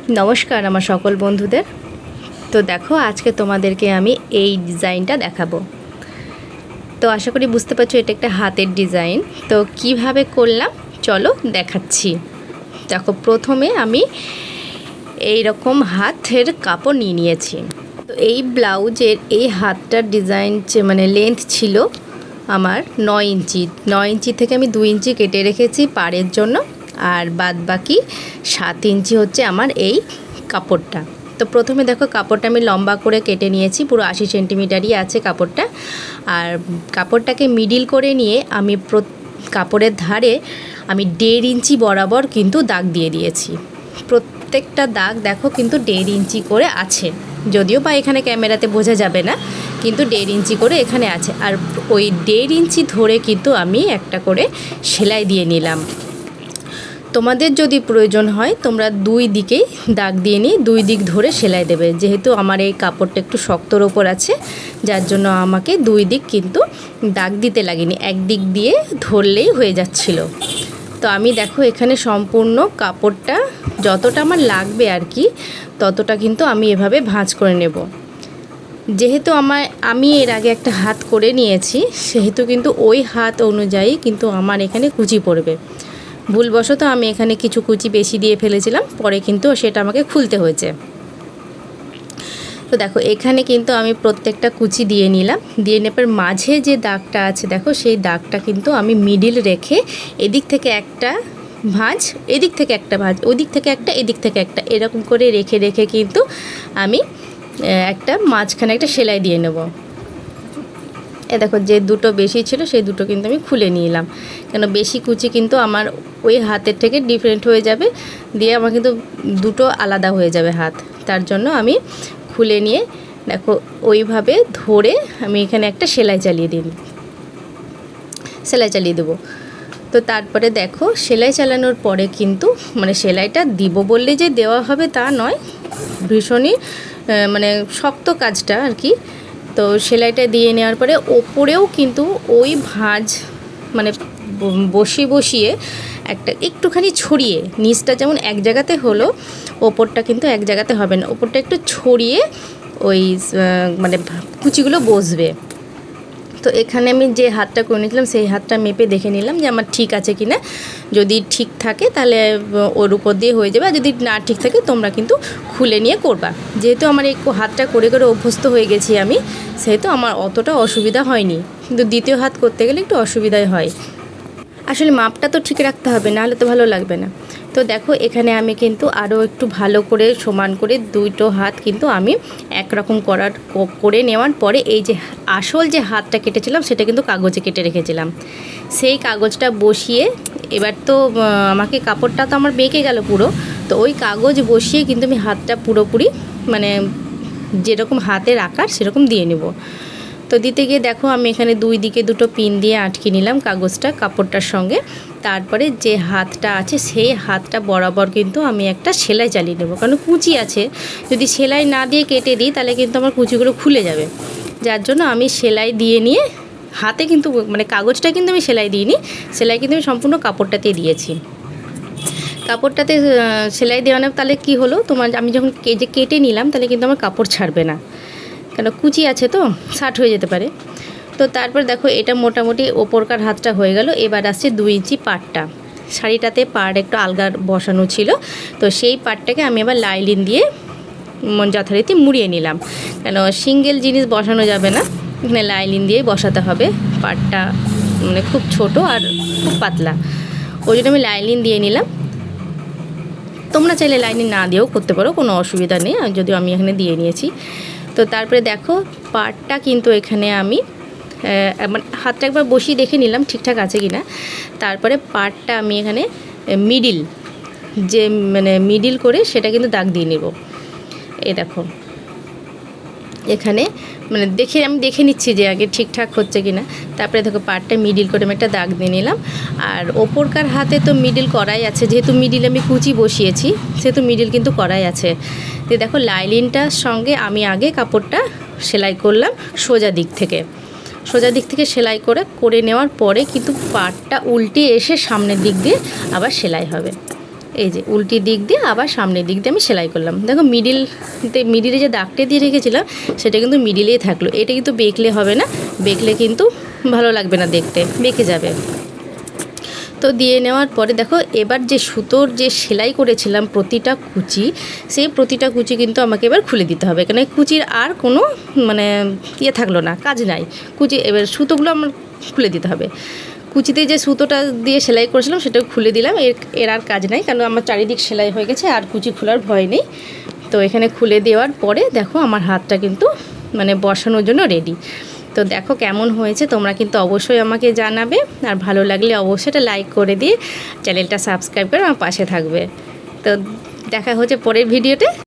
নমস্কার আমার সকল বন্ধুদের। তো দেখো আজকে তোমাদেরকে আমি এই ডিজাইনটা দেখাবো। তো আশা করি বুঝতে পারছো এটা একটা হাতের ডিজাইন। তো কিভাবে করলাম চলো দেখাচ্ছি। দেখো প্রথমে আমি এই রকম হাতের কাপড় নিয়েছি। তো এই ব্লাউজের এই হাতটার ডিজাইন মানে লেন্থ ছিল আমার 9 ইঞ্চি। 9 ইঞ্চি থেকে আমি 2 ইঞ্চি কেটে রেখেছি পাড়ের জন্য, আর বাদ বাকি 7 ইঞ্চি হচ্ছে আমার এই কাপড়টা। তো প্রথমে দেখো কাপড়টা আমি লম্বা করে কেটে নিয়েছি, পুরো 80 সেন্টিমিটারই আছে কাপড়টা। আর কাপড়টাকে মিডিল করে নিয়ে আমি কাপড়ের ধারে আমি 1.5 ইঞ্চি বরাবর কিন্তু দাগ দিয়ে দিয়েছি। প্রত্যেকটা দাগ দেখো কিন্তু 1.5 ইঞ্চি করে আছে, যদিও বা এখানে ক্যামেরাতে বোঝা যাবে না, কিন্তু 1.5 ইঞ্চি করে এখানে আছে। আর ওই 1.5 ইঞ্চি ধরে কিন্তু আমি একটা করে সেলাই দিয়ে নিলাম। তোমাদের যদি প্রয়োজন হয় তোমরা 2 দিকেই দাগ দিয়ে নিয়ে 2 দিক ধরে সেলাই দেবে। যেহেতু আমার এই কাপড়টা একটু শক্তর ওপর আছে, যার জন্য আমাকে 2 দিক কিন্তু দাগ দিতে লাগেনি, এক দিক দিয়ে ধরলেই হয়ে যাচ্ছিল। তো আমি দেখো এখানে সম্পূর্ণ কাপড়টা যতটা আমার লাগবে আর কি ততটা কিন্তু আমি এভাবে ভাঁজ করে নেব। যেহেতু আমি এর আগে একটা হাত করে নিয়েছি, সেহেতু কিন্তু ওই হাত অনুযায়ী কিন্তু আমার এখানে কুচি পড়বে। ভুলবশত আমি এখানে কিছু কুচি বেশি দিয়ে ফেলেছিলাম, পরে কিন্তু সেটা আমাকে খুলতে হয়েছে। তো দেখো এখানে কিন্তু আমি প্রত্যেকটা কুচি দিয়ে নিলাম। দিয়ে নেবার মাঝে যে দাগটা আছে দেখো, সেই দাগটা কিন্তু আমি মিডিল রেখে এদিক থেকে একটা ভাঁজ, এদিক থেকে একটা ভাঁজ, ওদিক থেকে একটা, এদিক থেকে একটা, এরকম করে রেখে রেখে কিন্তু আমি একটা মাঝখানে একটা সেলাই দিয়ে নেব। দেখো যে দুটো বেশি ছিল সেই দুটো কিন্তু আমি খুলে নিলাম, কেন বেশি কুচি কিন্তু আমার ওই হাতের থেকে ডিফারেন্ট হয়ে যাবে, দিয়ে আমার কিন্তু দুটো আলাদা হয়ে যাবে হাত। তার জন্য আমি খুলে নিয়ে দেখো ওইভাবে ধরে আমি এখানে একটা সেলাই চালিয়ে দেবো। তো তারপরে দেখো সেলাই চালানোর পরে কিন্তু মানে সেলাইটা দিব বললে যে দেওয়া হবে তা নয়, ভীষণই মানে শক্ত কাজটা আর কি। তো সেলাইটা দিয়ে নেওয়ার পরে ওপরেও কিন্তু ওই ভাঁজ মানে বসিয়ে একটা একটুখানি ছড়িয়ে, নিচটা যেমন এক জায়গাতে হলো ওপরটা কিন্তু এক জায়গাতে হবে না, ওপরটা একটু ছড়িয়ে ওই মানে কুচিগুলো বসবে। তো এখানে আমি যে হাতটা করে নিয়েছিলাম সেই হাতটা মেপে দেখে নিলাম যে আমার ঠিক আছে কি না। যদি ঠিক থাকে তাহলে ওর উপর দিয়ে হয়ে যাবে, আর যদি না ঠিক থাকে তোমরা কিন্তু খুলে নিয়ে করবা। যেহেতু আমার এই হাতটা করে করে অভ্যস্ত হয়ে গেছি আমি, সেহেতু আমার অতটা অসুবিধা হয়নি, কিন্তু দ্বিতীয় হাত করতে গেলে একটু অসুবিধাই হয়। আসলে মাপটা তো ঠিক রাখতে হবে, নাহলে তো ভালো লাগবে না। তো দেখো এখানে আমি কিন্তু আরও একটু ভালো করে সমান করে দুটো হাত কিন্তু আমি একরকম করে নেওয়ার পরে এই যে আসল যে হাতটা কেটেছিলাম সেটা কিন্তু কাগজে কেটে রেখেছিলাম, সেই কাগজটা বসিয়ে এবার তো আমাকে কাপড়টা তো আমার বেঁকে গেল পুরো। তো ওই কাগজ বসিয়ে কিন্তু আমি হাতটা পুরোপুরি মানে যেরকম হাতের আকার সেরকম দিয়ে নেব। তো দিতে গিয়ে দেখো আমি এখানে 2 দিকে দুটো পিন দিয়ে আটকে নিলাম কাগজটা কাপড়টার সঙ্গে। তারপরে যে হাতটা আছে সেই হাতটা বরাবর কিন্তু আমি একটা সেলাই চালিয়ে নেব, কারণ কুচি আছে, যদি সেলাই না দিয়ে কেটে দিই তাহলে কিন্তু আমার কুচিগুলো খুলে যাবে। যার জন্য আমি সেলাই দিয়ে নিয়ে হাতে কিন্তু মানে কাগজটা কিন্তু আমি সেলাই দিইনি, সেলাই কিন্তু আমি সম্পূর্ণ কাপড়টাতে দিয়েছি। কাপড়টাতে সেলাই দেওয়ানো তাহলে কি হলো, তোমার আমি যখন কেটে নিলাম তাহলে কিন্তু আমার কাপড় ছাড়বে না, কেন কুচি আছে তো শার্ট হয়ে যেতে পারে। তো তারপর দেখো এটা মোটামুটি ওপরকার হাতটা হয়ে গেল। এবার আসছে 2 ইঞ্চি পাড়টা, শাড়িটাতে পাড় একটু আলগা বসানো ছিল, তো সেই পাড়টাকে আমি আবার লাইলিন দিয়ে যথারীতি মুড়িয়ে নিলাম, কেন সিঙ্গেল জিনিস বসানো যাবে না, এখানে লাইলিন দিয়েই বসাতে হবে। পাড়টা মানে খুব ছোট আর খুব পাতলা, ওই জন্য আমি লাইলিন দিয়ে নিলাম। তোমরা চাইলে লাইনিং না দিয়েও করতে পারো, কোনো অসুবিধা নেই, যদিও আমি এখানে দিয়ে নিয়েছি। তো তারপরে দেখো পাড়টা কিন্তু এখানে আমি মানে হাতটা একবার বসিয়ে দেখে নিলাম ঠিকঠাক আছে কি না। তারপরে পাড়টা আমি এখানে মিডিল করে সেটা কিন্তু দাগ দিয়ে নেব। দেখো এখানে মানে আমি দেখে নিচ্ছি যে আগে ঠিকঠাক হচ্ছে কি না। তারপরে দেখো পাড়টা মিডিল করে আমি একটা দাগ দিয়ে নিলাম। আর ওপরকার হাতে তো মিডিল করাই আছে, যেহেতু মিডিল আমি কুচি বসিয়েছি সেহেতু মিডিল কিন্তু করাই আছে। তো দেখো লাইলিনটার সঙ্গে আমি আগে কাপড়টা সেলাই করলাম সোজা দিক থেকে সেলাই করে নেওয়ার পরে কিন্তু পাড়টা উল্টে এসে সামনের দিক দিয়ে আবার সেলাই হবে। এই যে উল্টি দিক দিয়ে আবার সামনের দিক দিয়ে আমি সেলাই করলাম। দেখো মিডিলে যে দাগটা দিয়ে রেখেছিলাম সেটা কিন্তু মিডিলেই থাকলো। এটা কিন্তু বেঁকলে হবে না, বেঁকলে কিন্তু ভালো লাগবে না দেখতে, বেঁকে যাবে। তো দিয়ে নেওয়ার পরে দেখো এবার যে সুতোর যে সেলাই করেছিলাম প্রতিটা কুচি, সেই প্রতিটা কুচি কিন্তু আমাকে এবার খুলে দিতে হবে, কারণ কুচির আর কোনো মানে থাকলো না, কাজ নাই। কুচি এবার সুতোগুলো আমার খুলে দিতে হবে। কুচিতে যে সুতোটা দিয়ে সেলাই করেছিলাম সেটা খুলে দিলাম, এর আর কাজ নাই, কারণ আমার চারিদিক সেলাই হয়ে গেছে, আর কুচি খোলার ভয় নেই। তো এখানে খুলে দেওয়ার পরে দেখো আমার হাতটা কিন্তু মানে বসানোর জন্য রেডি। তো দেখো কেমন হয়েছে, তোমরা কিন্তু অবশ্যই আমাকে জানাবে, আর ভালো লাগলে অবশ্যই এটা লাইক করে দিয়ে চ্যানেলটা সাবস্ক্রাইব করে আমার পাশে থাকবে। তো দেখা হচ্ছে পরের ভিডিওতে।